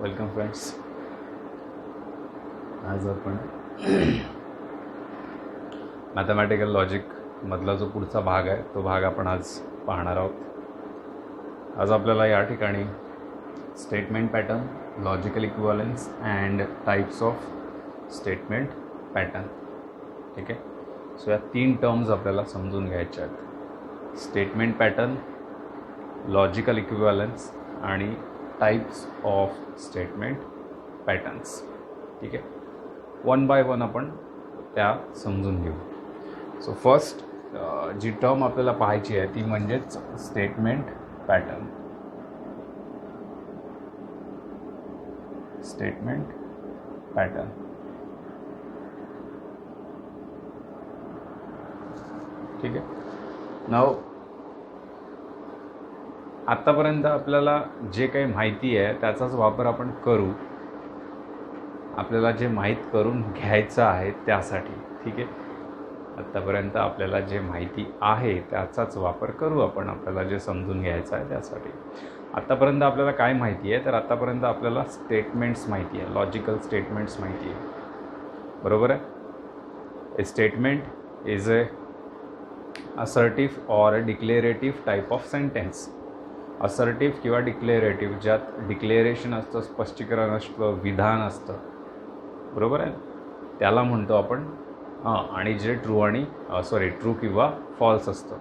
Welcome friends. आज आपण mathematical logic मधला जो पुढचा भाग आहे तो भाग आपण आज पाहणार आहोत. आज आपल्याला या ठिकाणी statement pattern, logical equivalence and types of statement pattern, ठीक आहे. सो या 3 टर्म्स आपल्याला समजून घ्यायच्या आहेत. स्टेटमेंट पॅटर्न, लॉजिकल इक्विव्हॅलन्स आणि टाइप्स ऑफ स्टेटमेंट पॅटर्न्स, ठीक आहे. वन बाय वन आपण त्या समजून घेऊ. सो फर्स्ट जी टर्म आपल्याला पाहायची आहे ती म्हणजेच स्टेटमेंट पॅटर्न. स्टेटमेंट पॅटर्न, ठीक आहे. नाव आत्तापर्यंत आपल्याला जे काही माहिती आहे त्याचाच वापर आपण करू. आपल्याला जे माहीत करून घ्यायचं आहे त्यासाठी, ठीक आहे. आत्तापर्यंत आपल्याला जे माहिती आहे त्याचाच वापर करू आपण, आपल्याला जे समजून घ्यायचं आहे त्यासाठी. आत्तापर्यंत आपल्याला काय माहिती आहे तर आत्तापर्यंत आपल्याला स्टेटमेंट्स माहिती आहे, लॉजिकल स्टेटमेंट्स माहिती आहे, बरोबर आहे. A statement is a assertive or declarative type of sentence. Assertive किंवा डिक्लेरेटिव्ह, ज्यात डिक्लेरेशन असतं, स्पष्टीकरण असतं, विधान असतं, बरोबर आहे, त्याला म्हणतो आपण. आणि जे ट्रू किंवा फॉल्स असतं.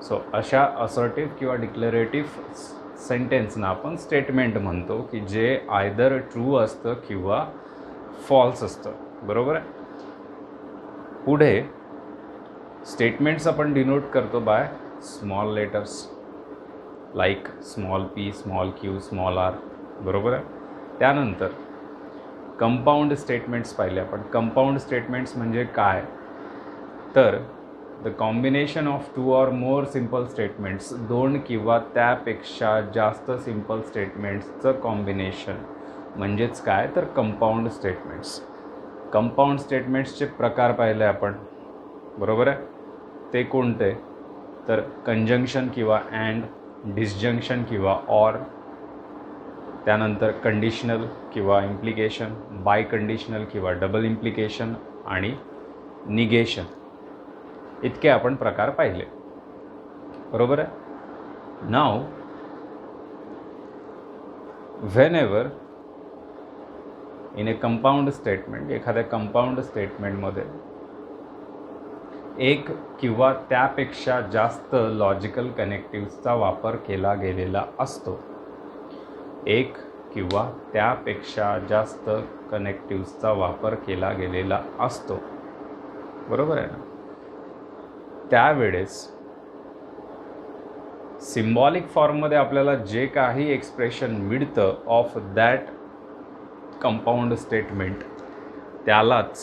सो अशा असर्टिव्ह किंवा डिक्लेरेटिव्ह सेंटेन्सना आपण स्टेटमेंट म्हणतो, की जे आयदर ट्रू असतं किंवा फॉल्स असतं, बरोबर आहे. पुढे स्टेटमेंट्स आपण डिनोट करतो by small letters like small p, small q, small r, बरोबर आहे. त्यानंतर कंपाऊंड स्टेटमेंट्स पाहिले आपण. कंपाऊंड स्टेटमेंट्स म्हणजे काय तर the combination of 2 or more simple statements, 2 किंवा त्यापेक्षा जास्त सिम्पल स्टेटमेंट्सचं कॉम्बिनेशन म्हणजेच काय तर कंपाऊंड स्टेटमेंट्स. कंपाऊंड स्टेटमेंट्सचे प्रकार पाहिले आपण, बरोबर आहे. ते कोणते तर कंजंक्शन किंवा अँड, डिसजंक्शन किंवा ऑर, त्यानंतर कंडिशनल किंवा इम्प्लिकेशन, बाय कंडिशनल किंवा डबल इम्प्लिकेशन आणि निगेशन. इतके आपण प्रकार पाहिले, बरोबर आहे. Now whenever in a compound statement, एखाद्या कंपाऊंड स्टेटमेंटमध्ये एक किंवा त्यापेक्षा जास्त लॉजिकल कनेक्टिव्हचा वापर केला गेलेला असतो. एक किंवा त्यापेक्षा जास्त कनेक्टिव्हचा वापर केला गेलेला असतो, बरोबर आहे ना. त्यावेळेस सिम्बॉलिक फॉर्ममध्ये आपल्याला जे काही एक्सप्रेशन मिळतं ऑफ दॅट कंपाऊंड स्टेटमेंट त्यालाच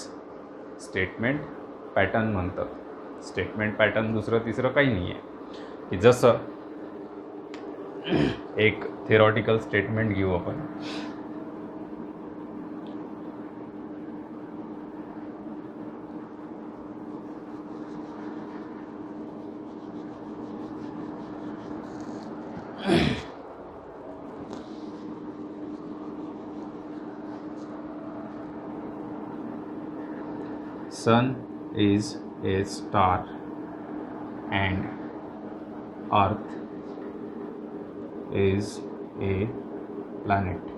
स्टेटमेंट पॅटर्न म्हणतात. स्टेटमेंट पॅटर्न दुसरं तिसरं काही नाही आहे. की जसं एक थिअरॉटिकल स्टेटमेंट घेऊ आपण. सन is a star and earth is a planet.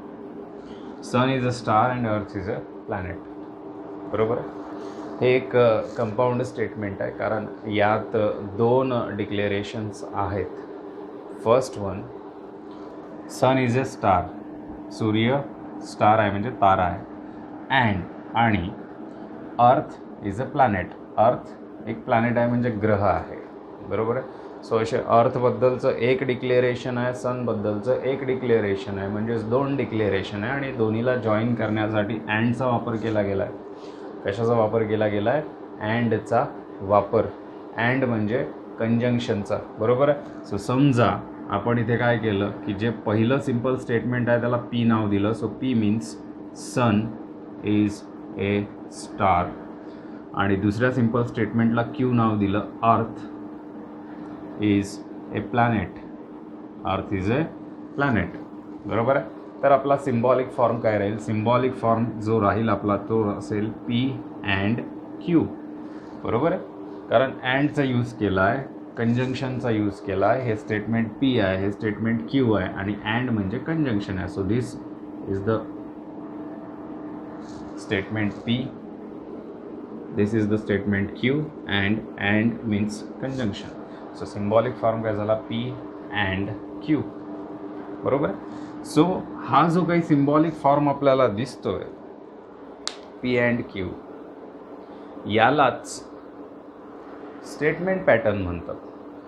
sun is a star and earth is a planet, बरोबर आहे. हे एक कंपाऊंड स्टेटमेंट आहे कारण यात 2 डिक्लेरेशन्स आहेत. First one, sun is a star, सूर्य स्टार आहे म्हणजे तारा आहे. आणि अर्थ इज अ प्लॅनेट, अर्थ एक प्लॅनेट आहे म्हणजे ग्रह आहे, बरोबर आहे. सो असे अर्थबद्दलचं एक डिक्लेरेशन आहे, सनबद्दलचं एक डिक्लेरेशन आहे, म्हणजेच 2 डिक्लेरेशन आहे. आणि दोन्हीला जॉईन करण्यासाठी अँडचा वापर केला गेला आहे. कशाचा वापर केला गेला आहे? अँडचा वापर. अँड म्हणजे कंजंक्शनचा, बरोबर आहे. सो समजा आपण इथे काय केलं की जे पहिलं सिम्पल स्टेटमेंट आहे त्याला पी नाव दिलं. So P means sun is a star. आणि दुसऱ्या सिम्पल स्टेटमेंटला क्यू नाव दिलं, earth is a planet. Earth is a planet, बरोबर आहे. तर आपला सिम्बॉलिक फॉर्म काय राहील? सिम्बॉलिक फॉर्म जो राहील आपला तो असेल P अँड Q, बरोबर आहे. कारण अँडचा यूज केला आहे, कंजंक्शनचा यूज केला आहे. हे स्टेटमेंट P आहे, हे स्टेटमेंट Q आहे आणि अँड म्हणजे कंजंक्शन आहे. So this is the statement P, this is the statement Q and means conjunction. So symbolic form काय झाला? P अँड Q, बरोबर आहे. सो हा जो काही सिम्बॉलिक फॉर्म आपल्याला दिसतोय P अँड Q, यालाच स्टेटमेंट पॅटर्न म्हणतात.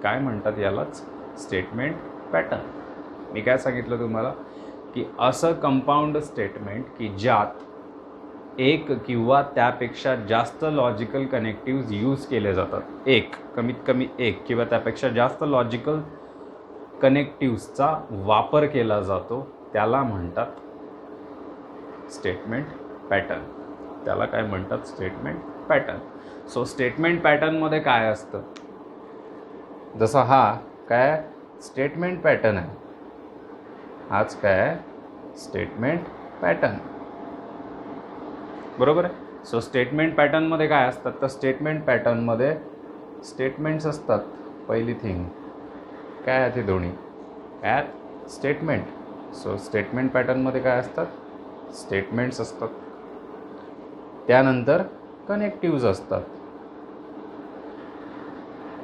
काय म्हणतात? यालाच स्टेटमेंट पॅटर्न. मी काय सांगितलं तुम्हाला की असं कंपाऊंड स्टेटमेंट की ज्यात एक किंवा त्यापेक्षा जास्त लॉजिकल कनेक्टिव्ज यूज केले जातात. कमीत कमी एक किंवा त्यापेक्षा जास्त लॉजिकल कनेक्टिव्सचा वापर केला जातो, त्याला म्हणतात स्टेटमेंट पॅटर्न. त्याला काय म्हणतात? Statement pattern. सो स्टेटमेंट पॅटर्नमध्ये काय असतं? जसा हा काय स्टेटमेंट पॅटर्न आहे, हाच काय स्टेटमेंट पॅटर्न, बरोबर आहे. सो स्टेटमेंट पॅटर्नमध्ये काय असतात? तर स्टेटमेंट पॅटर्नमध्ये स्टेटमेंट्स असतात. पहिली थिंग काय आहे? ते दोन्ही काय? स्टेटमेंट. सो स्टेटमेंट पॅटर्नमध्ये काय असतात? स्टेटमेंट्स असतात. त्यानंतर कनेक्टिव्ज असतात.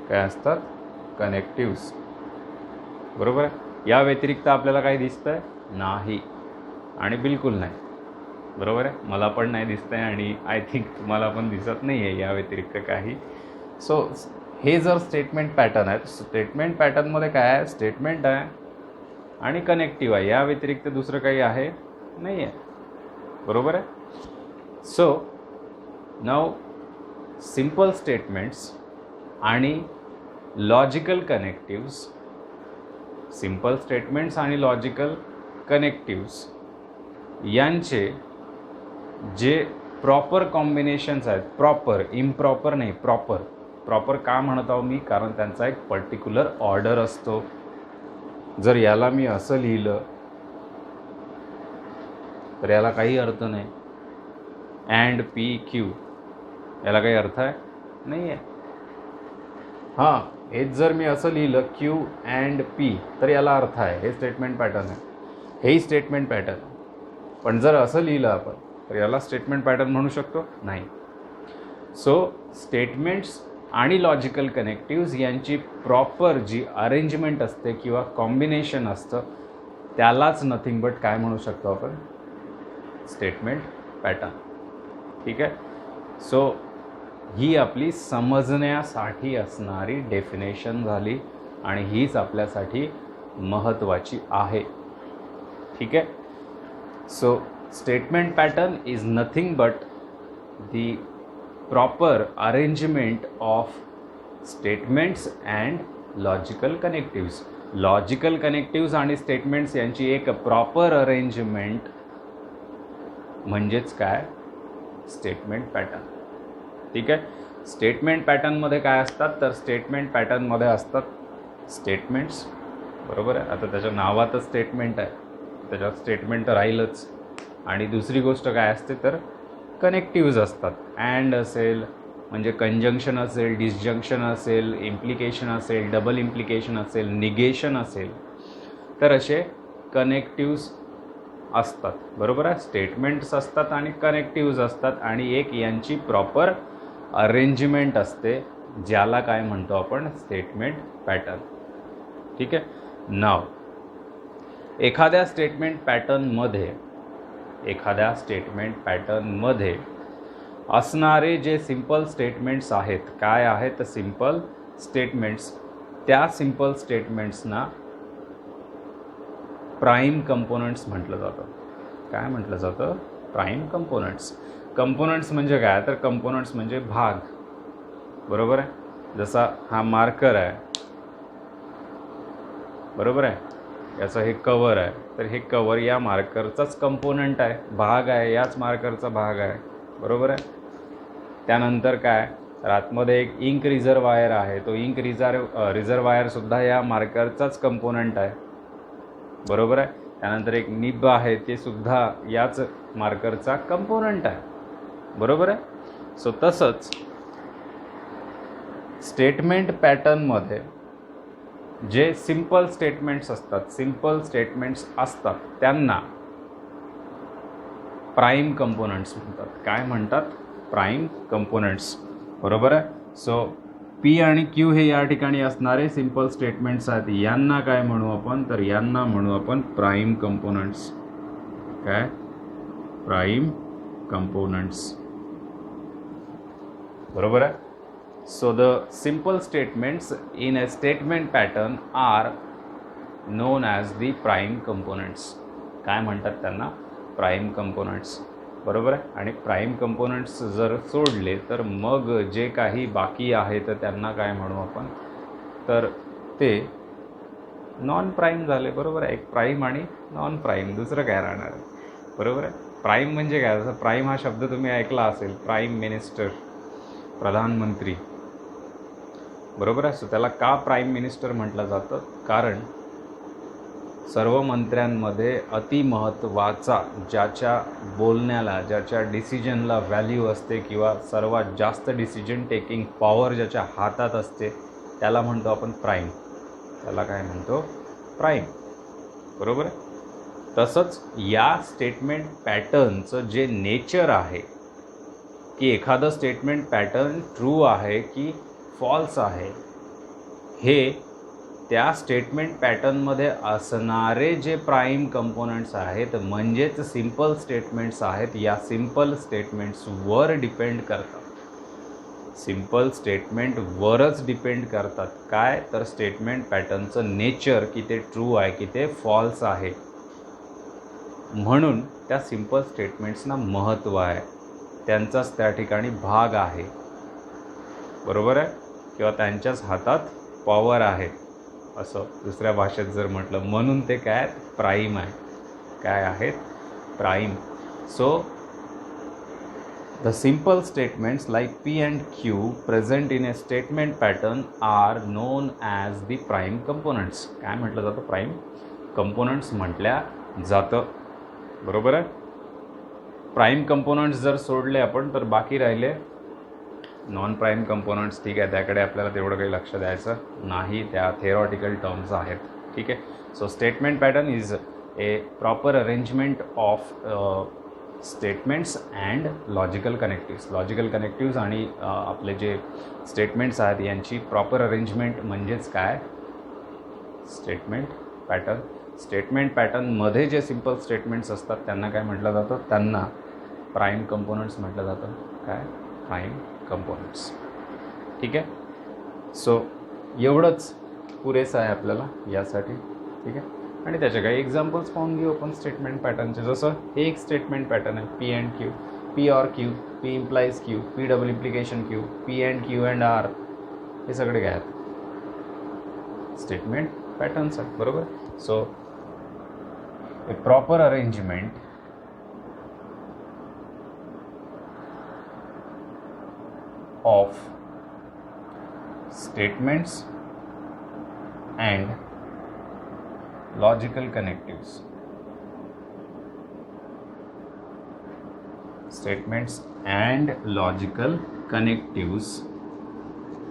काय असतात? कनेक्टिव्ज, बरोबर आहे. या व्यतिरिक्त आपल्याला काही दिसतंय? नाही आणि बिलकुल नाही, बरोबर आहे. मला पण नाही दिसतंय आणि आय थिंक तुम्हाला पण दिसत नाही आहे या व्यतिरिक्त काही. सो हे जर स्टेटमेंट पॅटर्न आहे, स्टेटमेंट पॅटर्नमध्ये काय आहे? स्टेटमेंट आहे आणि कनेक्टिव्ह आहे. या व्यतिरिक्त दुसरं काही आहे? नाही आहे, बरोबर आहे. सो नाउ सिम्पल स्टेटमेंट्स आणि लॉजिकल कनेक्टिव्स, सिम्पल स्टेटमेंट्स आणि लॉजिकल कनेक्टिव्स यांचे जे प्रॉपर कॉम्बिनेशन्स आहेत, प्रॉपर, इम्प्रॉपर नाही, प्रॉपर. प्रॉपर का म्हणत आहो मी? कारण त्यांचा एक पर्टिक्युलर ऑर्डर असतो. जर याला मी असं लिहिलं तर याला काही अर्थ नाही. अँड P Q याला काही अर्थ आहे? नाही आहे. हां, हेच जर मी असं लिहिलं Q अँड P तर याला अर्थ आहे. हे स्टेटमेंट पॅटर्न आहे, हेही स्टेटमेंट पॅटर्न. पण जर असं लिहिलं आपण तर याला स्टेटमेंट पॅटर्न म्हणू शकतो? नाही. सो स्टेटमेंट्स आणि लॉजिकल कनेक्टिव्ज यांची प्रॉपर जी अरेंजमेंट असते किंवा कॉम्बिनेशन असतं, त्यालाच नथिंग बट काय म्हणू शकतो आपण? Statement pattern. ठीक आहे. सो ही आपली समजण्यासाठी असणारी डेफिनेशन झाली आणि हीच आपल्यासाठी महत्त्वाची आहे. ठीक आहे. So statement pattern is nothing but the proper arrangement of statements and logical connectives. Logical connectives आणि स्टेटमेंट्स यांची एक प्रॉपर अरेंजमेंट म्हणजेच काय? Statement pattern. ठीक आहे. स्टेटमेंट पॅटर्नमध्ये काय असतात? तर स्टेटमेंट पॅटर्नमध्ये असतात स्टेटमेंट्स, बरोबर आहे. आता त्याच्या नावातच स्टेटमेंट आहे, त्याच्यात स्टेटमेंट तर राहीलच. आणि दुसरी गोष्ट काय असते? तर कनेक्टिव्ज असतात. अँड असेल म्हणजे कंजंक्शन असेल, डिसजंक्शन असेल, इम्प्लिकेशन असेल, डबल इम्प्लिकेशन असेल, निगेशन असेल, तर असे कनेक्टिव्ज असतात, बरोबर आहे. स्टेटमेंट्स असतात आणि कनेक्टिव्ज असतात आणि एक यांची प्रॉपर अरेंजमेंट असते, ज्याला काय म्हणतो आपण? Statement pattern. ठीक आहे. नाव एखाद्या स्टेटमेंट पॅटर्नमध्ये असणारे जे सिम्पल स्टेटमेंट्स आहेत, काय आहेत? Simple statements. त्या सिम्पल स्टेटमेंट्सना प्राईम कंपोनंट्स म्हटलं जातं. काय म्हटलं जातं? Prime components. कंपोनंट्स म्हणजे काय? तर कंपोनंट्स म्हणजे भाग, बरोबर आहे. जसा हा मार्कर आहे, बरोबर आहे. याचं हे कवर आहे, तर हे कवर या मार्करचाच कंपोनंट आहे, भाग आहे, याच मार्करचा भाग आहे, बरोबर आहे. त्यानंतर काय? तर आतमध्ये एक इंक रिझर्वायर आहे, तो इंक रिझर्वायरसुद्धा या मार्करचाच कंपोनंट आहे, बरोबर आहे. त्यानंतर एक निब आहे, ते सुद्धा याच मार्करचा कंपोनंट आहे, बरोबर आहे. सो तसंच स्टेटमेंट पॅटर्नमध्ये जे सिम्पल स्टेटमेंट्स असतात त्यांना प्राईम कंपोनंट्स म्हणतात. काय म्हणतात? प्राईम कंपोनंट्स, बरोबर आहे. सो पी आणि क्यू हे या ठिकाणी असणारे सिम्पल स्टेटमेंट्स आहेत. यांना काय म्हणू आपण? तर यांना म्हणू आपण प्राईम कंपोनंट्स. काय? प्राईम कंपोनंट्स, बरोबर आहे. So the simple statements in a statement pattern are known as the prime components. काय म्हणतात त्यांना? प्राईम कंपोनंट्स, बरोबर आहे. आणि प्राईम कंपोनंट्स जर सोडले तर मग जे काही बाकी आहे तर त्यांना काय म्हणू आपण? तर ते नॉन प्राईम झाले, बरोबर आहे. एक प्राईम आणि नॉन प्राईम, दुसरं काय राहणार आहे, बरोबर आहे. प्राईम म्हणजे काय? जसं प्राईम हा शब्द तुम्ही ऐकला असेल, प्राईम मिनिस्टर, प्रधानमंत्री, बरोबर आहे. सो त्याला का प्राईम मिनिस्टर म्हटलं जातं? कारण सर्व मंत्र्यांमध्ये अतिमहत्त्वाचा, ज्याच्या बोलण्याला, ज्याच्या डिसिजनला व्हॅल्यू असते किंवा सर्वात जास्त डिसिजन टेकिंग पॉवर ज्याच्या हातात असते, त्याला म्हणतो आपण प्राईम. त्याला काय म्हणतो? प्राईम, बरोबर आहे. तसंच या स्टेटमेंट पॅटर्नचं जे नेचर आहे की एखादं स्टेटमेंट पॅटर्न ट्रू आहे की फॉल्स आहे, हे त्या स्टेटमेंट पॅटर्नमध्ये असणारे जे प्राईम कंपोनंट्स आहेत, म्हणजेच सिम्पल स्टेटमेंट्स आहेत, या सिम्पल स्टेटमेंट्सवर डिपेंड करतात. सिम्पल स्टेटमेंटवरच डिपेंड करतात. काय? तर स्टेटमेंट पॅटर्नचं नेचर, की ते ट्रू आहे की ते फॉल्स आहे. म्हणून त्या सिम्पल स्टेटमेंट्सना महत्त्व आहे, त्यांचाच त्या ठिकाणी भाग आहे, बरोबर आहे. किंवा त्यांच्याच हातात पॉवर आहे, असं दुसऱ्या भाषेत जर म्हटलं. म्हणून ते काय? प्राईम आहे. काय आहेत? Prime. So the simple statements like P and Q present in a statement pattern are known as the prime components. काय म्हटलं जातं? प्राईम कंपोनंट्स म्हटल्या जातं, बरोबर आहे. प्राईम कंपोनंट्स जर सोडले आपण तर बाकी राहिले नॉन प्राईम कंपोनंट्स. ठीक आहे, त्याकडे आपल्याला तेवढं काही लक्ष द्यायचं नाही, त्या थेरॉटिकल टर्म्स आहेत, ठीक आहे. So statement pattern is a proper arrangement of statements and logical connectives. Logical connectives आणि आपले जे स्टेटमेंट्स आहेत यांची प्रॉपर अरेंजमेंट म्हणजेच काय? Statement pattern. स्टेटमेंट पॅटर्नमध्ये जे सिम्पल स्टेटमेंट्स असतात त्यांना काय म्हटलं जातं? त्यांना प्राईम कंपोनंट्स म्हटलं जातं. काय? प्राईम कंपोनंट्स, ठीक आहे. सो एवढंच पुरेसं आहे आपल्याला यासाठी, ठीक आहे. आणि त्याचे काही एक्झाम्पल्स पाहून घेऊ आपण स्टेटमेंट पॅटर्नचे. जसं हे एक स्टेटमेंट पॅटर्न आहे, P and Q, P or Q, P implies Q, P double implication Q, P and Q and R, हे सगळे काय आहेत? स्टेटमेंट पॅटर्न्स आहेत, बरोबर. So a proper arrangement of statements and logical connectives. Statements and logical connectives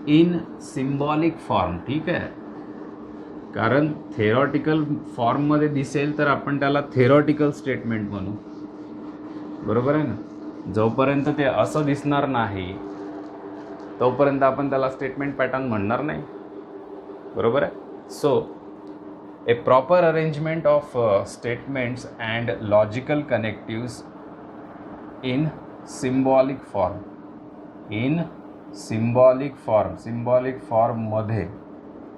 in symbolic form, ठीक आहे. कारण theoretical फॉर्ममध्ये दिसेल तर आपण त्याला थेरॉटिकल स्टेटमेंट म्हणू, बरोबर आहे ना. जोपर्यंत ते असं दिसणार नाही तोपर्यंत आपण त्याला स्टेटमेंट पॅटर्न म्हणणार नाही, बरोबर आहे. So a proper arrangement of statements and logical connectives in symbolic form. In symbolic form, symbolic फॉर्ममध्ये,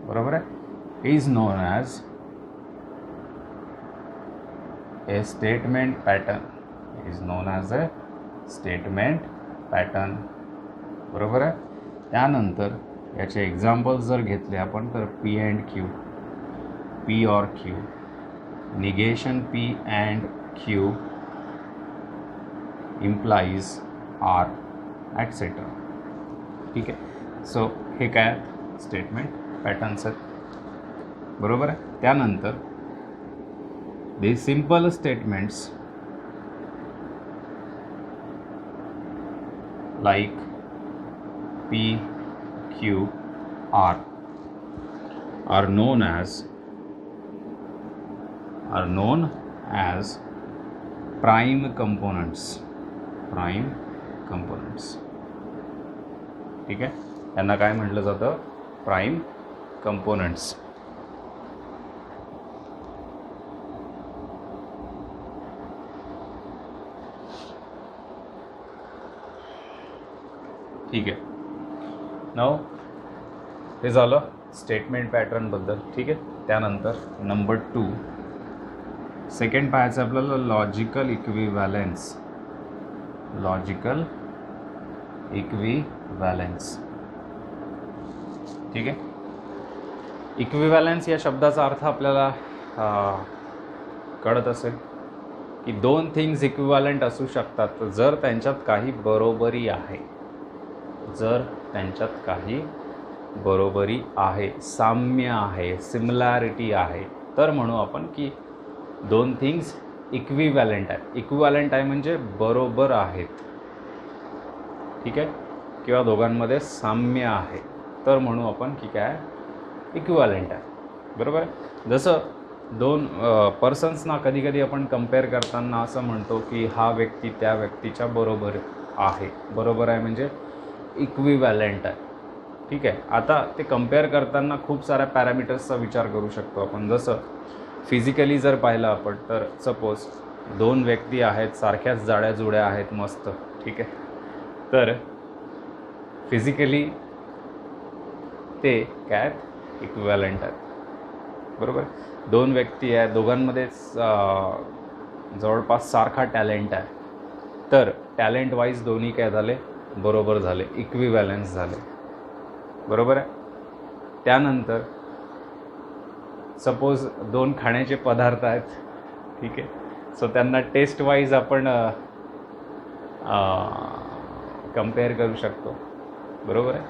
बरोबर आहे, is known as a statement pattern. Is known as a statement pattern, बरोबर आहे. त्यानंतर याचे एक्झाम्पल्स जर घेतले आपण तर P and Q, P or Q, negation P and Q implies R, etcetera, ठीक आहे. सो हे काय? स्टेटमेंट पॅटर्न्स आहेत, बरोबर आहे. त्यानंतर The simple statements like P, Q, R are known as prime components. ठीक आहे, त्यांना काय म्हटलं जातं? Prime components. ठीक आहे. नाव हे झालं स्टेटमेंट पॅटर्नबद्दल. ठीक आहे. त्यानंतर नंबर 2 सेकंड पाहायचं आपल्याला लॉजिकल इक्विव्हॅलन्स. ठीक आहे. इक्विव्हॅलन्स या शब्दाचा अर्थ आपल्याला कळत असेल की दोन थिंग्स इक्विव्हॅलंट असू शकतात जर त्यांच्यात काही बरोबरी आहे, साम्य आहे, सिमिलॅरिटी आहे, तर म्हणू आपण की दोन थिंग्स इक्विव्हॅलंट आहेत. इक्विव्हॅलंट आहे म्हणजे बरोबर आहेत. ठीक आहे. किंवा दोघांमध्ये साम्य आहे, तर म्हणू आपण की काय इक्विव्हॅलंट आहे. बरोबर आहे. जसं दोन पर्सन्सना कधी कधी आपण कम्पेअर करताना असं म्हणतो की हा व्यक्ती त्या व्यक्तीच्या बरोबर आहे. बरोबर आहे म्हणजे इक्विव्हॅलंट आहे. ठीक आहे. आता ते कम्पेअर करताना खूप साऱ्या पॅरामीटर्सचा विचार करू शकतो आपण. जसं फिजिकली जर पाहिलं आपण तर सपोज दोन व्यक्ती आहेत, सारख्याच जाड्या जुड्या आहेत, मस्त. ठीक आहे. तर फिजिकली ते काय इक्विव्हॅलंट आहेत. बरोबर. दोन व्यक्ती आहेत, दोघांमध्येच जवळपास सारखा टॅलेंट आहे, तर टॅलेंट वाईज दोन्ही काय झाले? बरोबर झाले, इक्विव्हॅलन्स झाले. बरोबर आहे. त्यानंतर सपोज दोन खाण्याचे पदार्थ आहेत. ठीक आहे. सो त्यांना टेस्ट वाईज आपण कम्पेअर करू शकतो. बरोबर आहे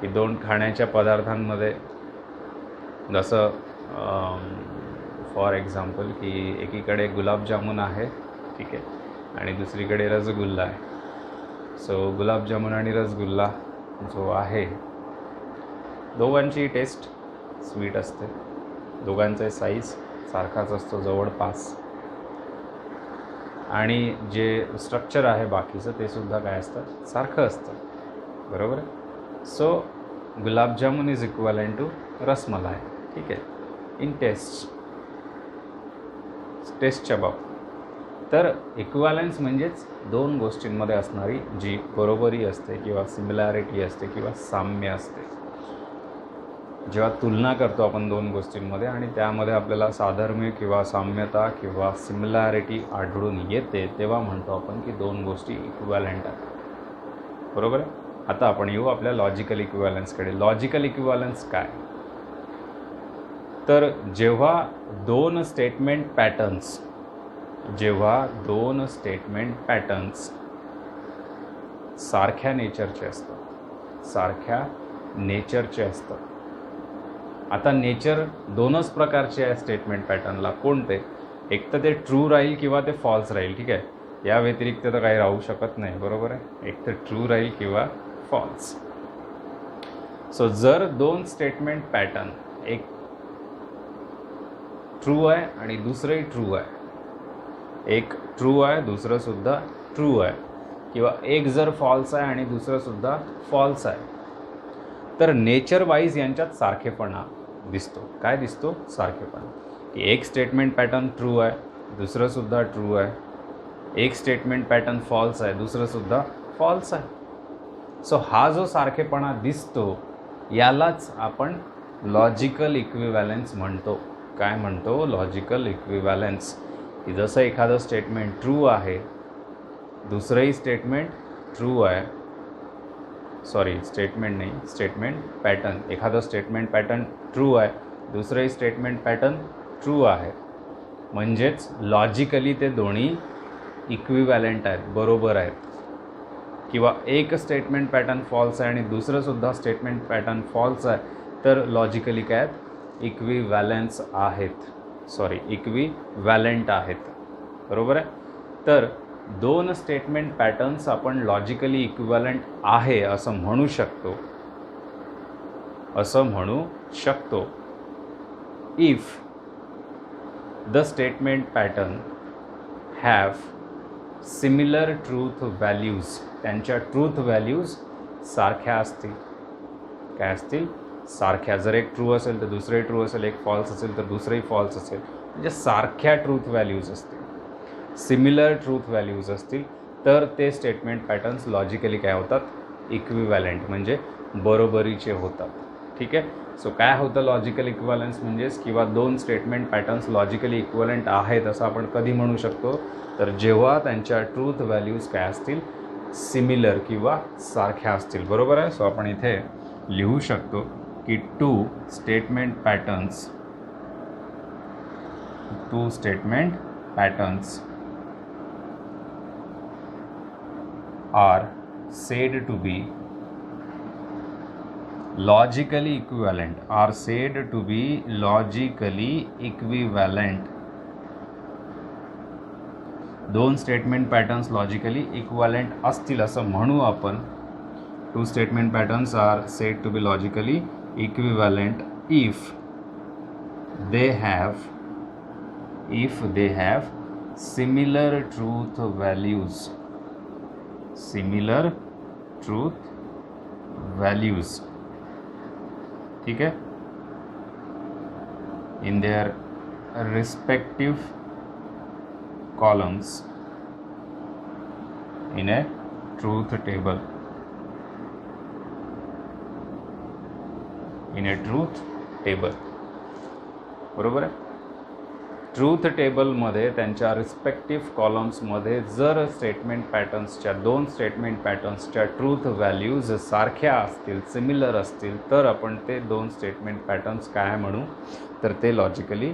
की दोन खाण्याच्या पदार्थांमध्ये जसं फॉर एक्झाम्पल की एकीकडे गुलाबजामुन आहे. ठीक आहे. आणि दुसरीकडे रसगुल्ला आहे. सो गुलाबजामुन आणि रसगुल्ला जो आहे दोघांची टेस्ट स्वीट असते, दोघांचा साईज सारखाच असतो जवळपास, आणि जे स्ट्रक्चर आहे बाकीचं ते सुद्धा काय असतं? सारखं असतं. बरोबर आहे. So gulab jamun is equivalent to rasmalai. ठीक आहे. इन टेस्टच्या बाबतीत तर इक्विव्हॅलन्स म्हणजेच दोन गोष्टींमध्ये असणारी जी बरोबरी असते किंवा सिमिलॅरिटी असते किंवा साम्य असते. जेव्हा तुलना करतो आपण दोन गोष्टींमध्ये आणि त्यामध्ये आपल्याला साधर्म्य किंवा साम्यता किंवा सिमिलॅरिटी आढळून येते, तेव्हा म्हणतो आपण की दोन गोष्टी इक्विव्हॅलंट आहेत. बरोबर आहे. आता आपण येऊ आपल्या लॉजिकल इक्विव्हॅलन्सकडे. लॉजिकल इक्विव्हॅलन्स काय? तर जेव्हा दोन स्टेटमेंट पॅटर्न्स सारख्या नेचरचे असतात. आता नेचर दोनच प्रकारचे आहे स्टेटमेंट पॅटर्नला. कोणते? एक तर ते ट्रू राहील किंवा ते फॉल्स राहील. ठीक आहे. या व्यतिरिक्त तर काही राहू शकत नाही. बरोबर आहे. एक तर ट्रू राहील किंवा फॉल्स. सो जर दोन स्टेटमेंट पॅटर्न, एक ट्रू आहे आणि दुसरंही ट्रू आहे, एक ट्रू आहे दुसरं सुद्धा ट्रू आहे, किंवा एक जर फॉल्स आहे आणि दुसरं सुद्धा फॉल्स आहे, तर नेचर वाईज यांच्यात सारखेपणा दिसतो. काय दिसतो? सारखेपणा. की एक स्टेटमेंट पॅटर्न ट्रू आहे, दुसरं सुद्धा ट्रू आहे. एक स्टेटमेंट पॅटर्न फॉल्स आहे, दुसरं सुद्धा फॉल्स आहे. सो हा जो सारखेपणा दिसतो यालाच आपण लॉजिकल इक्विव्हॅलन्स म्हणतो. काय म्हणतो? Logical equivalence. की जसं एखादं स्टेटमेंट ट्रू आहे, दुसरंही स्टेटमेंट ट्रू आहे. Statement pattern. एखादं स्टेटमेंट पॅटर्न ट्रू आहे, दुसरंही स्टेटमेंट पॅटर्न ट्रू आहे, म्हणजेच लॉजिकली ते दोन्ही इक्विव्हॅलंट आहेत, बरोबर आहेत. किंवा एक स्टेटमेंट पॅटर्न फॉल्स आहे आणि दुसरंसुद्धा स्टेटमेंट पॅटर्न फॉल्स आहे, तर लॉजिकली काय आहेत? इक्विव्हॅलन्स आहेत. इक्विव्हॅलंट आहेत. बरोबर आहे. तर दोन स्टेटमेंट पॅटर्न्स आपण लॉजिकली इक्विव्हॅलंट आहे असं म्हणू शकतो if the statement pattern have similar truth values. त्यांच्या ट्रूथ व्हॅल्यूज सारख्या असतील. काय असतील? सारख्या. जर एक ट्रू असेल तर दुसरंही ट्रू असेल, एक फॉल्स असेल तर दुसरंही फॉल्स असेल, म्हणजे सारख्या ट्रूथ व्हॅल्यूज असतील, सिमिलर ट्रूथ व्हॅल्यूज असतील, तर ते स्टेटमेंट पॅटर्न्स लॉजिकली काय होतात? इक्विव्हॅलंट, म्हणजे बरोबरीचे होतात. ठीक आहे. सो काय होतं लॉजिकल इक्विव्हॅलन्स म्हणजेच, किंवा दोन स्टेटमेंट पॅटर्न्स लॉजिकली इक्विव्हॅलंट आहेत असं आपण कधी म्हणू शकतो? तर जेव्हा त्यांच्या ट्रूथ व्हॅल्यूज काय असतील? सिमिलर किंवा सारख्या असतील. बरोबर आहे. सो आपण इथे लिहू शकतो की two statement patterns are said to be logically equivalent. दोन स्टेटमेंट पॅटर्न्स लॉजिकली इक्विव्हॅलंट असतील असं म्हणू आपण. Two statement patterns are said to be logically equivalent if they have similar truth values. ठीक है, in their respective columns in a truth table. बरोबर आहे. Truth टेबलमध्ये त्यांच्या रिस्पेक्टिव्ह कॉलम्समध्ये जर दोन स्टेटमेंट पॅटर्न्सच्या ट्रूथ व्हॅल्यूज सारख्या असतील, सिमिलर असतील, तर आपण ते दोन स्टेटमेंट पॅटर्न्स काय म्हणू? तर ते लॉजिकली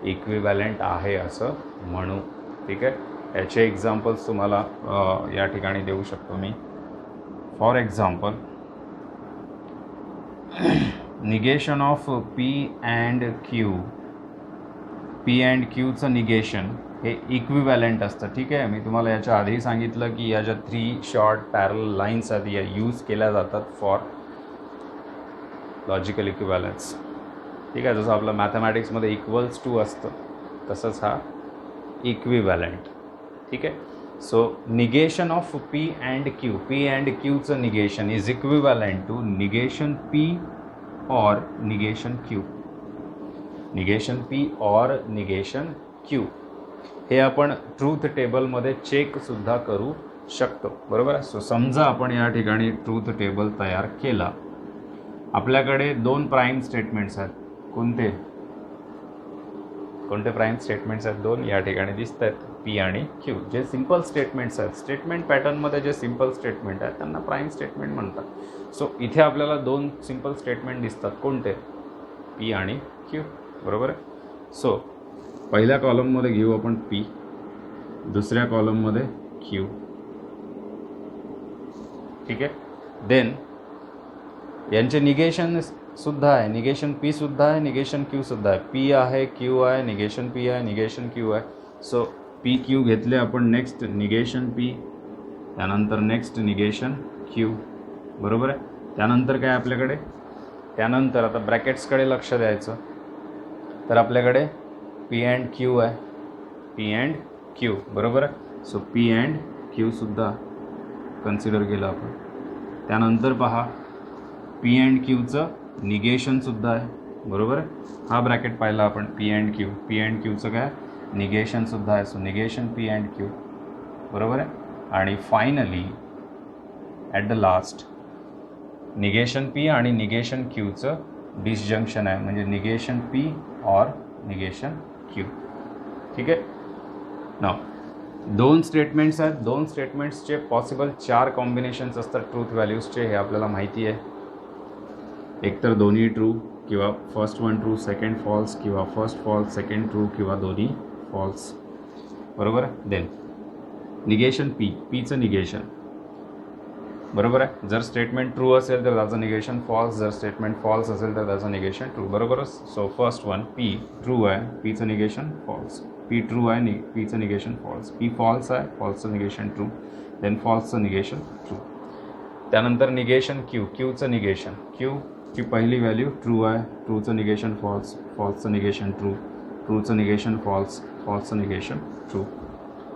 इक्विव्हॅलंट आहे असं म्हणू. ठीक आहे. याचे एक्झाम्पल्स तुम्हाला या ठिकाणी देऊ शकतो मी. For example, negation of P and क्यूचं निगेशन हे इक्विव्हॅलंट असतं. ठीक आहे. मी तुम्हाला याच्या आधी सांगितलं की या ज्या 3 शॉर्ट पॅरल लाईन्स आहेत या यूज केल्या जातात फॉर लॉजिकल इक्विव्हॅलन्स. ठीक आहे. जसं आपलं मॅथमॅटिक्समध्ये इक्वल्स टू असतं तसंच हा इक्विव्हॅलंट. ठीक आहे. So negation of P and क्यूचं negation is equivalent to negation P और निगेशन क्यू. हे आपण ट्रूथ टेबलमध्ये चेकसुद्धा करू शकतो. बरोबर आहे. सो समजा आपण या ठिकाणी ट्रूथ टेबल तयार केला. आपल्याकडे दोन प्राईम स्टेटमेंट्स आहेत. कोणते प्राईम स्टेटमेंट्स आहेत? दोन या ठिकाणी दिसत आहेत, पी आणि क्यू. जे सिम्पल स्टेटमेंट्स आहेत, स्टेटमेंट पॅटर्नमध्ये जे सिम्पल स्टेटमेंट आहेत त्यांना प्राईम स्टेटमेंट म्हणतात. सो इथे आपल्याला दोन सिम्पल स्टेटमेंट दिसतात. कोणते? पी आणि क्यू. बरोबर आहे. सो पहिल्या कॉलममध्ये घेऊ आपण पी, दुसऱ्या कॉलममध्ये क्यू. ठीक आहे. देन यांचे निगेशन सुद्धा आहे, निगेशन पी सुद्धा आहे, निगेशन क्यू सुद्धा आहे. पी आहे, क्यू आहे, निगेशन पी आहे, निगेशन क्यू आहे. सो पी क्यू घेतले आपण. नेक्स्ट निगेशन पी, त्यानंतर नेक्स्ट निगेशन क्यू. बरोबर आहे. त्यानंतर काय आपल्याकडे? त्यानंतर आता ब्रॅकेट्सकडे लक्ष द्यायचं. तर आपल्याकडे पी अँड क्यू आहे, पी अँड क्यू. बरोबर आहे. सो पी अँड क्यू सुद्धा कन्सिडर केलं आपण. त्यानंतर पहा, पी अँड क्यूचं निगेशनसुद्धा आहे. बरोबर आहे. हा ब्रॅकेट पाहिला आपण, पी अँड क्यूचं काय? निगेशनसुद्धा आहे. So negation P and Q. बरोबर आहे. आणि finally at the last negation P आणि निगेशन क्यूचं डिसजंक्शन आहे, म्हणजे निगेशन पी और निगेशन क्यू. ठीक आहे. नाव दोन स्टेटमेंट्स आहेत. दोन स्टेटमेंट्सचे पॉसिबल 4 कॉम्बिनेशन्स असतात ट्रूथ व्हॅल्यूजचे. हे आपल्याला माहिती आहे. एकतर दोन्ही ट्रू, किंवा first one true second false, किंवा फर्स्ट फॉल्स सेकंड ट्रू, किंवा दोन्ही फॉल्स. बरोबर. देन निगेशन पीचं निगेशन. बरोबर आहे. जर स्टेटमेंट ट्रू असेल तर त्याचं निगेशन फॉल्स, जर स्टेटमेंट फॉल्स असेल तर त्याचं निगेशन ट्रू. बरोबरच. So first one P true आहे, पीचं निगेशन फॉल्स. पी ट्रू आहे, पीचं निगेशन फॉल्स. पी फॉल्स आहे, फॉल्सचं निगेशन ट्रू. देन फॉल्सचं निगेशन ट्रू. त्यानंतर निगेशन क्यू, क्यूचं निगेशन. क्यूची पहिली व्हॅल्यू ट्रू आहे, ट्रूचं निगेशन फॉल्स, फॉल्सचं निगेशन ट्रू, ट्रूचं निगेशन फॉल्स, फॉल्सचं निगेशन ट्रू.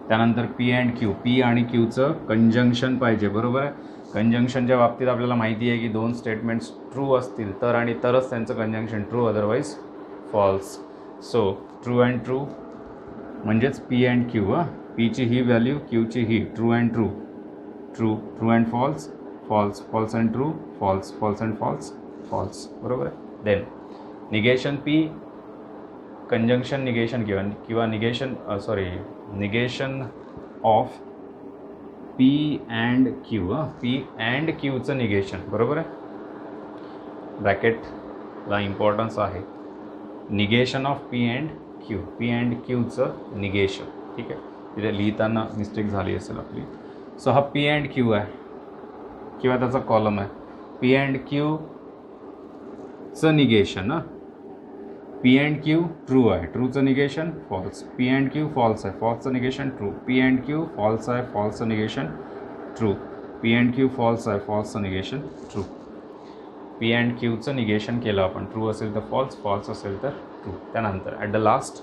त्यानंतर पी अँड क्यू, पी आणि क्यूचं कंजंक्शन पाहिजे. बरोबर आहे. कंजंक्शनच्या बाबतीत आपल्याला माहिती आहे की दोन स्टेटमेंट्स ट्रू असतील तर आणि तरच त्यांचं conjunction true, otherwise false. So true and true म्हणजेच पी अँड क्यू. पीची ही व्हॅल्यू, क्यूची ही. True and true, true. True and false, false. False and true, false. False and false, false. बरोबर आहे. Then negation P, conjunction negation किंवा negation negation of P and Q. P and क्यूचं negation. बरोबर आहे. ब्रॅकेटला importance आहे. Negation of P and Q, P and क्यूचं negation. ठीक आहे. तिथे लिहिताना मिस्टेक झाली असेल आपली. सो हा पी अँड क्यू आहे किंवा त्याचा कॉलम आहे. पी अँड क्यूचं negation. P and Q true आहे, ट्रूचं negation false. P and Q false आहे, फॉल्सचं negation true. P and Q false आहे, फॉल्सचं negation true. P and Q false आहे, फॉल्सचं निगेशन ट्रू. पी अँड क्यूचं निगेशन केलं आपण. ट्रू असेल तर फॉल्स, फॉल्स असेल तर ट्रू. त्यानंतर at the last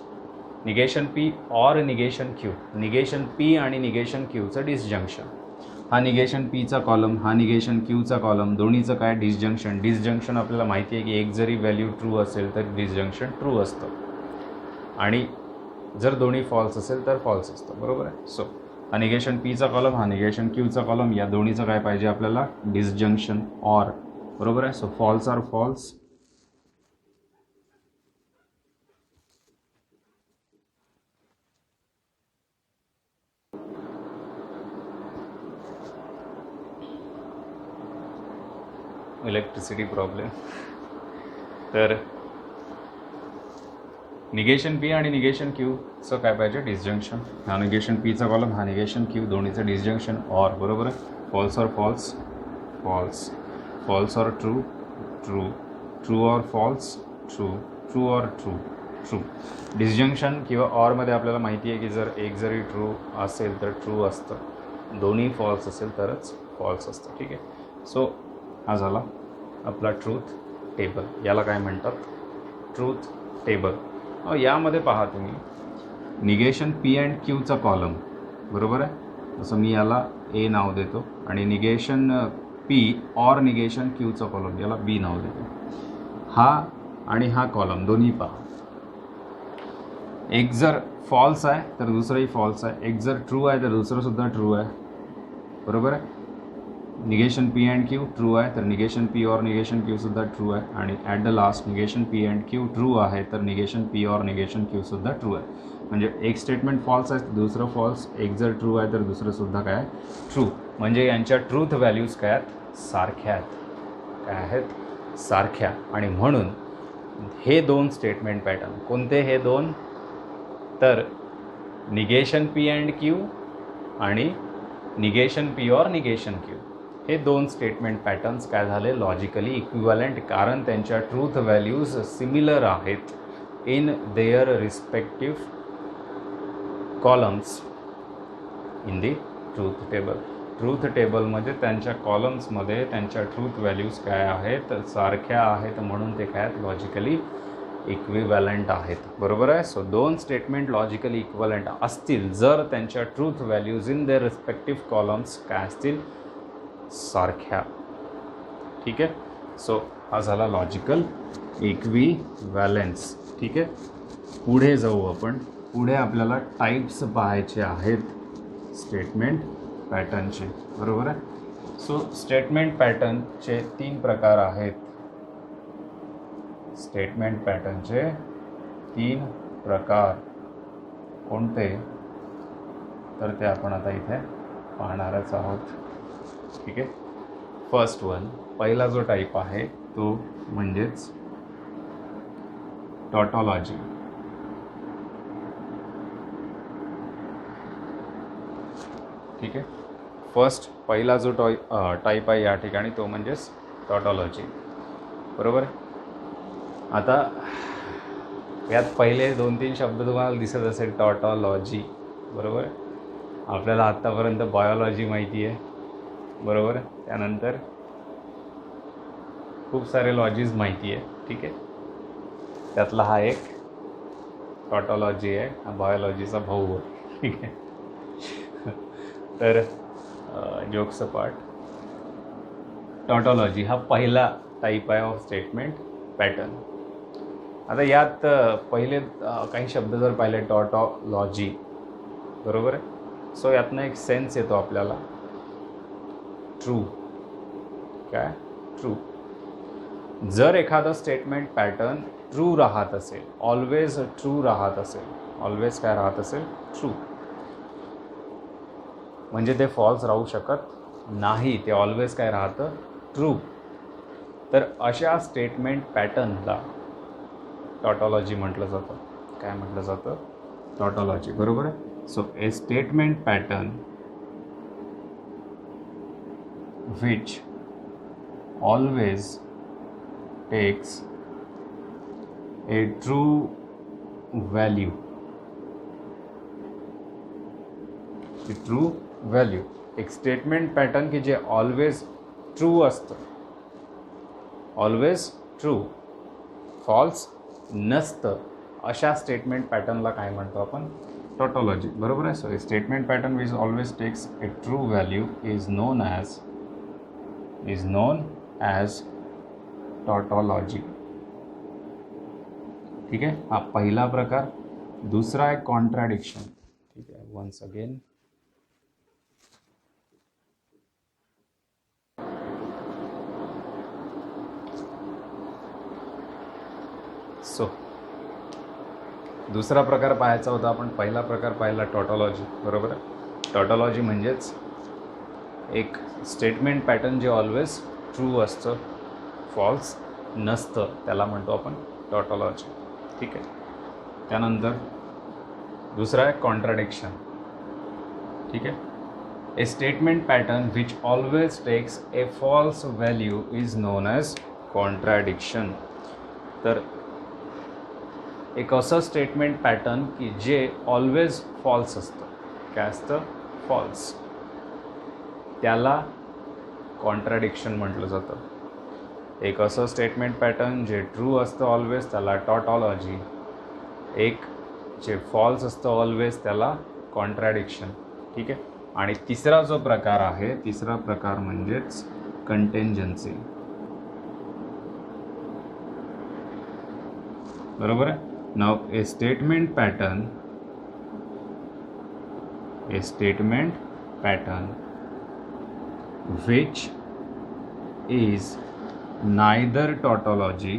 negation P or negation Q. Negation P आणि निगेशन क्यूचं डिसजंक्शन. हा निगेशन पीचा कॉलम, हा निगेशन क्यूचा कॉलम, दोन्हीचं काय डिसजंक्शन. डिसजंक्शन आपल्याला माहिती आहे की एक जरी व्हॅल्यू ट्रू असेल तर डिसजंक्शन ट्रू असतं आणि जर दोन्ही फॉल्स असेल तर फॉल्स असतं. बरोबर आहे. सो हा निगेशन पीचा कॉलम, हा निगेशन क्यूचा कॉलम, या दोन्हीचं काय पाहिजे आपल्याला डिसजंक्शन ऑर. बरोबर आहे. So false or false, electricity problem. तर निगेशन पी आणि निगेशन क्यूचं काय पाहिजे डिसजंक्शन. हा निगेशन पीचा कॉलम, हा निगेशन क्यू, दोन्हीचं डिसजंक्शन ऑर. बरोबर आहे. False or false, false. False or true, true. True or false, true. True or true, true. Disjunction किंवा ऑरमध्ये आपल्याला माहिती आहे की जर एक जरी ट्रू असेल तर ट्रू असतं, दोन्ही फॉल्स असेल तरच फॉल्स असतं. ठीक आहे. सो हा झाला आपला ट्रूथ टेबल. याला काय म्हणतात ट्रूथ टेबल. यामध्ये पहा तुम्ही निगेशन पी अँड क्यूचा कॉलम. बरोबर आहे. जसं मी याला ए नाव देतो आणि निगेशन पी ऑर निगेशन क्यूचा कॉलम याला बी नाव देतो. हा आणि हा कॉलम दोन्ही पहा. एक जर फॉल्स आहे तर दुसरंही फॉल्स आहे, एक जर ट्रू आहे तर दुसरंसुद्धा ट्रू आहे. बरोबर आहे. Negation P and Q true आहे तर निगेशन पी ऑर निगेशन क्यूसुद्धा ट्रू आहे आणि at the last negation P and Q true आहे तर निगेशन पी ऑर निगेशन क्यूसुद्धा ट्रू आहे. म्हणजे एक स्टेटमेंट फॉल्स आहे दुसरं फॉल्स, एक जर ट्रू आहे तर दुसरंसुद्धा काय ट्रू. म्हणजे यांच्या ट्रूथ व्हॅल्यूज काय आहेत सारख्या आहेत. काय आहेत सारख्या. आणि म्हणून हे दोन स्टेटमेंट पॅटर्न कोणते हे दोन तर निगेशन पी अँड क्यू आणि negation P or negation Q हे दोन स्टेटमेंट पॅटर्न्स काय झाले लॉजिकली इक्विव्हॅलंट, कारण त्यांच्या ट्रूथ व्हॅल्यूज सिमिलर आहेत in their respective columns in the truth table. Truth टेबलमध्ये त्यांच्या कॉलम्समध्ये त्यांच्या ट्रूथ व्हॅल्यूज काय आहेत सारख्या आहेत, म्हणून ते काय आहेत लॉजिकली इक्विव्हॅलंट आहेत. बरोबर आहे. सो दोन स्टेटमेंट लॉजिकली इक्विव्हॅलंट असतील जर त्यांच्या truth values in their respective columns काय असतील सारख्या. ठीक आहे. सो हा झाला लॉजिकल इक्विव्हॅलन्स. ठीक आहे. पुढे जाऊ आपण. पुढे आपल्याला टाईप्स पाहायचे आहेत स्टेटमेंट पॅटर्नचे. बरोबर आहे. सो स्टेटमेंट पॅटर्नचे 3 प्रकार आहेत. स्टेटमेंट पॅटर्नचे 3 प्रकार कोणते तर ते आपण आता इथे पाहणारच आहोत. ठीक आहे. फर्स्ट वन पहिला जो टाईप आहे तो म्हणजेच टॉटॉलॉजी. ठीक आहे. फर्स्ट पहिला जो टाईप आहे या ठिकाणी तो म्हणजेच टॉटॉलॉजी. बरोबर आहे. आता यात पहिले 2-3 शब्द तुम्हाला दिसत असेल, टॉटॉलॉजी. बरोबर आहे. आपल्याला आत्तापर्यंत बायोलॉजी माहिती आहे. बरोबर आहे. त्यानंतर खूप सारे लॉजीज माहिती आहे. ठीक आहे. त्यातला हा एक टॉटॉलॉजी आहे, हा बायोलॉजीचा भाऊ आहे. ठीक आहे. तर जोक्स अपार्ट, टॉटॉलॉजी हा पहिला टाईप आहे ऑफ स्टेटमेंट पॅटर्न. आता यात पहिले काही शब्द जर पाहिले, टॉटॉलॉजी. बरोबर आहे. सो यातनं एक सेन्स येतो आपल्याला, ट्रू. काय? ट्रू. जर एखादं स्टेटमेंट पॅटर्न ट्रू राहत असेल, ऑलवेज ट्रू राहत असेल, ऑलवेज काय राहत असेल? ट्रू. म्हणजे ते फॉल्स राहू शकत नाही, ते ऑलवेज काय राहतं? ट्रू. तर अशा स्टेटमेंट पॅटर्नला टॉटॉलॉजी म्हटलं जातं. काय म्हटलं जातं? टॉटॉलॉजी. बरोबर आहे. So a statement pattern which always takes a true value. True value. एक स्टेटमेंट पॅटर्न की जे ऑलवेज ट्रू असतं, ऑलवेज ट्रू, फॉल्स नसतं, अशा स्टेटमेंट पॅटर्नला काय म्हणतो आपण? टॉटॉलॉजी. बरोबर आहे. So a statement pattern which always takes a true value is known as tautology. ठीक आहे. हा पहिला प्रकार. दुसरा आहे कॉन्ट्रॅडिक्शन. ठीक आहे. वन्स अगेन, सो दुसरा प्रकार पाहायचा होता आपण. पहिला प्रकार पाहिला टॉटॉलॉजी. बरोबर आहे. टॉटॉलॉजी म्हणजेच एक स्टेटमेंट पॅटर्न जे ऑलवेज ट्रू असतं, फॉल्स नसतं, त्याला म्हणतो आपण टॉटॉलॉजी. ठीक आहे. त्यानंतर दुसरा आहे कॉन्ट्राडिक्शन. ठीक आहे. A statement pattern which always takes a false value is known as contradiction. तर एक असं स्टेटमेंट पॅटर्न की जे ऑलवेज फॉल्स असतं. काय असतं? फॉल्स. त्याला कॉन्ट्राडिक्शन म्हटलं जातं. एक असं स्टेटमेंट पॅटर्न जे ट्रू असतं ऑलवेज, त्याला टॉटॉलॉजी. एक जे फॉल्स असतं ऑलवेज, त्याला कॉन्ट्रॅडिक्शन. ठीक आहे. आणि तिसरा जो प्रकार आहे, तिसरा प्रकार म्हणजेच कंटेंजन्सी. बरोबर आहे. Now a statement pattern which is neither tautology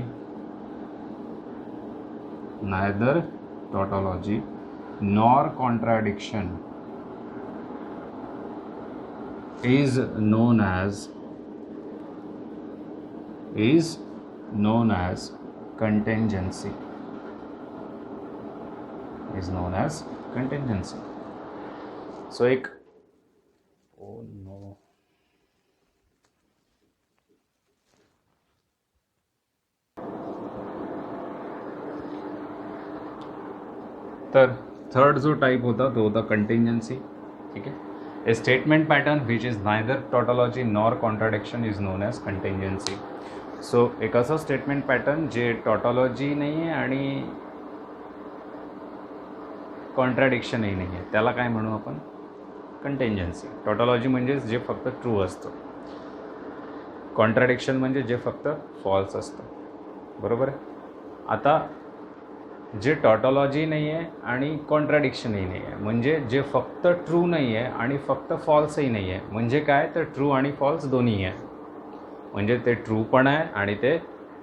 nor contradiction is known as contingency. Is known as contingency. So एक, oh no, तर थर्ड जो टाईप होता तो होता कंटिंजन्सी. ठीक आहे. A statement pattern which is neither tautology nor contradiction is known as contingency. So एक असं स्टेटमेंट पॅटर्न जे टॉटॉलॉजी नाही आहे आणि कॉन्ट्राडिक्शनही नाही आहे, त्याला काय म्हणू आपण? कंटिंजन्सी. टॉटॉलॉजी म्हणजे जे फक्त ट्रू असतं, कॉन्ट्राडिक्शन म्हणजे जे फक्त फॉल्स असतं. बरोबर आहे. आता जे टॉटॉलॉजी नाही आहे आणि कॉन्ट्राडिक्शनही नाही आहे, म्हणजे जे फक्त ट्रू नाही आहे आणि फक्त फॉल्सही नाही आहे. म्हणजे काय? तर ट्रू आणि फॉल्स दोन्ही आहे. म्हणजे ते ट्रू पण आहे आणि ते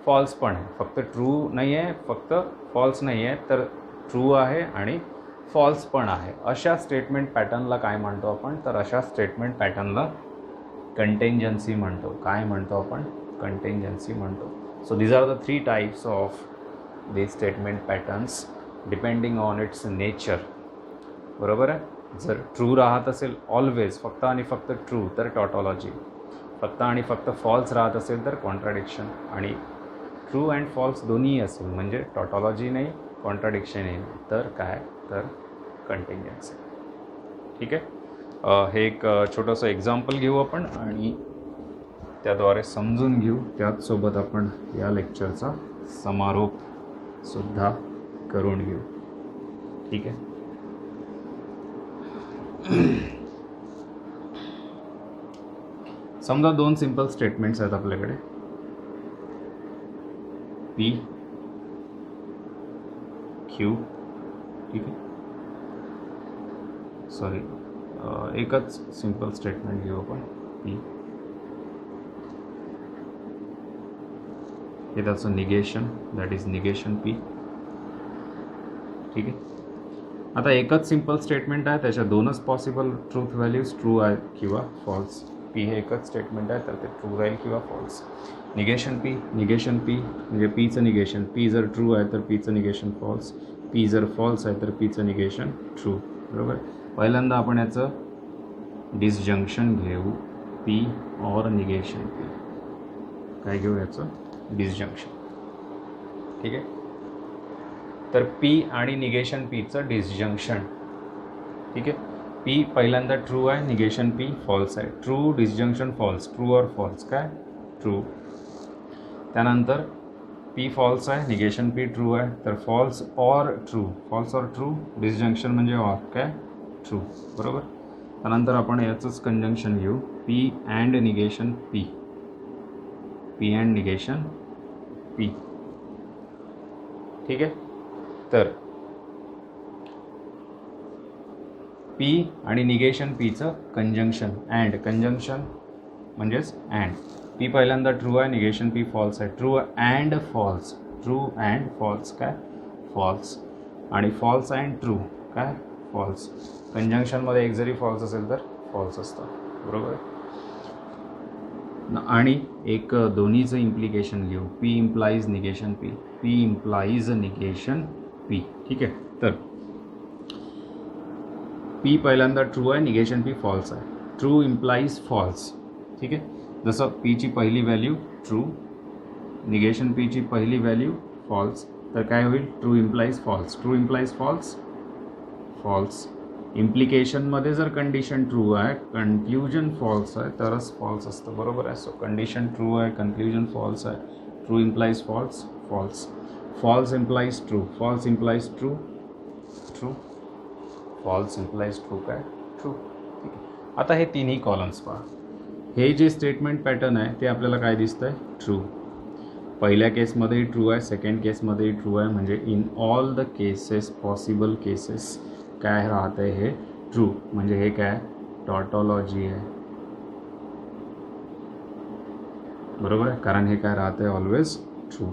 फॉल्स पण आहे. फक्त ट्रू नाही आहे, फक्त फॉल्स नाही आहे, तर ट्रू आहे आणि फॉल्स पण आहे. अशा स्टेटमेंट पॅटर्नला काय म्हणतो आपण? तर अशा स्टेटमेंट पॅटर्नला कंटिंजन्सी म्हणतो. काय म्हणतो आपण? कंटिंजन्सी म्हणतो. So these are the 3 types of these statement patterns depending on its nature. बरोबर आहे. जर ट्रू राहत असेल ऑलवेज फक्त आणि फक्त ट्रू तर टॉटॉलॉजी, फक्त आणि फक्त फॉल्स राहत असेल तर कॉन्ट्राडिक्शन, आणि ट्रू अँड फॉल्स दोन्ही असेल म्हणजे टॉटॉलॉजी नाही कॉन्ट्राडिक्शनही नाही तर काय तर कंटिन्युअन्सी. ठीक आहे. हे एक छोटंसं एक्झाम्पल घेऊ आपण आणि त्याद्वारे समजून घेऊ. त्याचसोबत आपण या लेक्चरचा समारोपसुद्धा करून घेऊ. ठीक आहे. समजा दोन सिंपल स्टेटमेंट्स आहेत आपल्याकडे, पी क्यू. ठीक आहे. सॉरी, एकच सिंपल स्टेटमेंट घेऊ आपण, पी. हे त्याचं negation, that is negation P. ठीक आहे. आता एकच सिंपल स्टेटमेंट आहे, त्याच्या दोनच पॉसिबल ट्रूथ व्हॅल्यूज ट्रू आहेत किंवा फॉल्स. पी हे एकच स्टेटमेंट आहे तर ते ट्रू राहील किंवा फॉल्स. निगेशन पी म्हणजे पीचं निगेशन, पी जर ट्रू आहे तर पीचं निगेशन फॉल्स, पी जर फॉल्स आहे तर पीचं निगेशन ट्रू. बरोबर. पहिल्यांदा आपण याचं डिसजंक्शन घेऊ, पी और निगेशन पी. काय घेऊ याचं डिसजंक्शन. ठीक आहे. तर पी आणि निगेशन पीचं डिसजंक्शन. ठीक आहे. पी पहिल्यांदा ट्रू आहे, निगेशन पी फॉल्स आहे. ट्रू डिसजंक्शन फॉल्स, ट्रू और फॉल्स काय ट्रू. त्यानंतर पी फॉल्स आहे, निगेशन पी ट्रू आहे तर फॉल्स और ट्रू, फॉल्स और ट्रू डिसजंक्शन म्हणजे और काय ट्रू. बरोबर. त्यानंतर आपण याचंच कंजंक्शन घेऊ, P and negation P, P and negation P. ठीक आहे. तर पी आणि निगेशन पीचं कंजंक्शन, अँड कंजंक्शन म्हणजेच अँड. पी पहिल्यांदा ट्रू आहे, निगेशन पी फॉल्स आहे. True and false, true and false काय फॉल्स, आणि फॉल्स अँड ट्रू काय फॉल्स. कंजंक्शनमध्ये एक जरी फॉल्स असेल तर फॉल्स असतं. बरोबर. आणि एक दोन्हीचं इम्प्लिकेशन घेऊ, P implies negation P, P implies negation P. ठीक आहे. तर पी पहिल्यांदा ट्रू आहे, निगेशन पी फॉल्स आहे. True implies false. ठीक आहे. जसं पीची पहिली व्हॅल्यू ट्रू, निगेशन पीची पहिली व्हॅल्यू फॉल्स, तर काय होईल true implies false, true implies false false. इम्प्लिकेशनमध्ये जर कंडिशन ट्रू आहे, कन्क्ल्युजन फॉल्स आहे तरच फॉल्स असतं. बरोबर आहे. सो कंडिशन ट्रू आहे, कन्क्ल्युजन फॉल्स आहे, true implies false false. False implies true, false implies true true, false implies true काय ट्रू. ठीक आहे. आता हे तिन्ही कॉलम्स पहा. हे जे स्टेटमेंट पॅटर्न आहे ते आपल्याला काय दिसतं आहे ट्रू. पहिल्या केसमध्येही ट्रू आहे, सेकंड केसमध्येही ट्रू आहे, म्हणजे in all the cases possible cases काय राहतं आहे हे ट्रू. म्हणजे हे काय टॉटॉलॉजी आहे. बरोबर आहे. कारण हे काय राहतं आहे ऑलवेज ट्रू.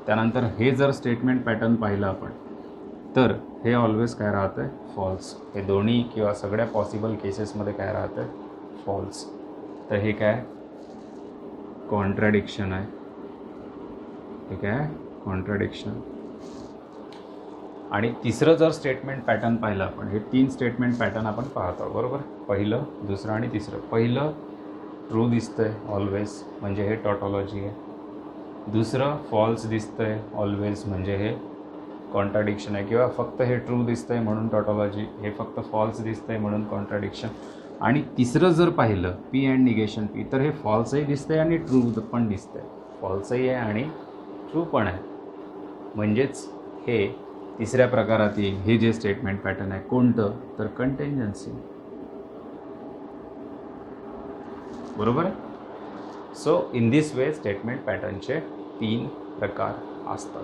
त्यानंतर हे जर स्टेटमेंट पॅटर्न पाहिलं आपण तर हे ऑलवेज काय राहतं आहे फॉल्स. हे दोन्ही किंवा सगळ्या पॉसिबल केसेसमध्ये काय राहतं आहे फॉल्स. तर हे काय कॉन्ट्राडिक्शन आहे. हे काय कॉन्ट्राडिक्शन. आणि तिसरं जर स्टेटमेंट पॅटर्न पाहिलं आपण, हे तीन स्टेटमेंट पॅटर्न आपण पाहतो. बरोबर. पहिलं, दुसरं आणि तिसरं. पहिलं ट्रू दिसतं आहे ऑलवेज म्हणजे हे टॉटॉलॉजी आहे. दुसरं फॉल्स दिसतं आहे ऑलवेज म्हणजे हे कॉन्ट्राडिक्शन आहे, किंवा फक्त हे ट्रू दिसतं आहे म्हणून टॉटॉलॉजी, हे फक्त फॉल्स दिसतं आहे म्हणून कॉन्ट्राडिक्शन. आणि तिसरं जर पाहिलं पी अँड निगेशन पी तर हे फॉल्सही दिसतं आहे आणि ट्रू पण दिसतं आहे. फॉल्सही आहे आणि ट्रू पण आहे. म्हणजेच हे तिसऱ्या प्रकारात येईल. हे जे स्टेटमेंट पॅटर्न आहे कोणतं तर कंटिन्जन्सी. बरोबर आहे. So in this way statement पॅटर्नचे तीन प्रकार असतात.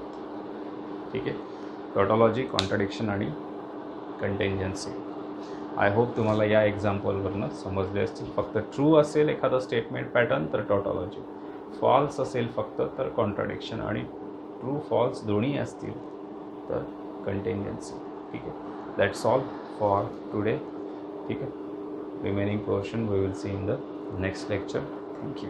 ठीक आहे. टॉटॉलॉजी, कॉन्ट्राडिक्शन आणि कंटिन्जन्सी. आय होप तुम्हाला या एक्झाम्पलवरनं समजले असतील. फक्त ट्रू असेल एखादं स्टेटमेंट पॅटर्न तर टॉटॉलॉजी, फॉल्स असेल फक्त तर कॉन्ट्राडिक्शन, आणि ट्रू फॉल्स दोन्ही असतील तर कंटिन्जन्सी. ठीक आहे. That's all for today. ठीक आहे. Remaining portion we will see in the next lecture. Thank you.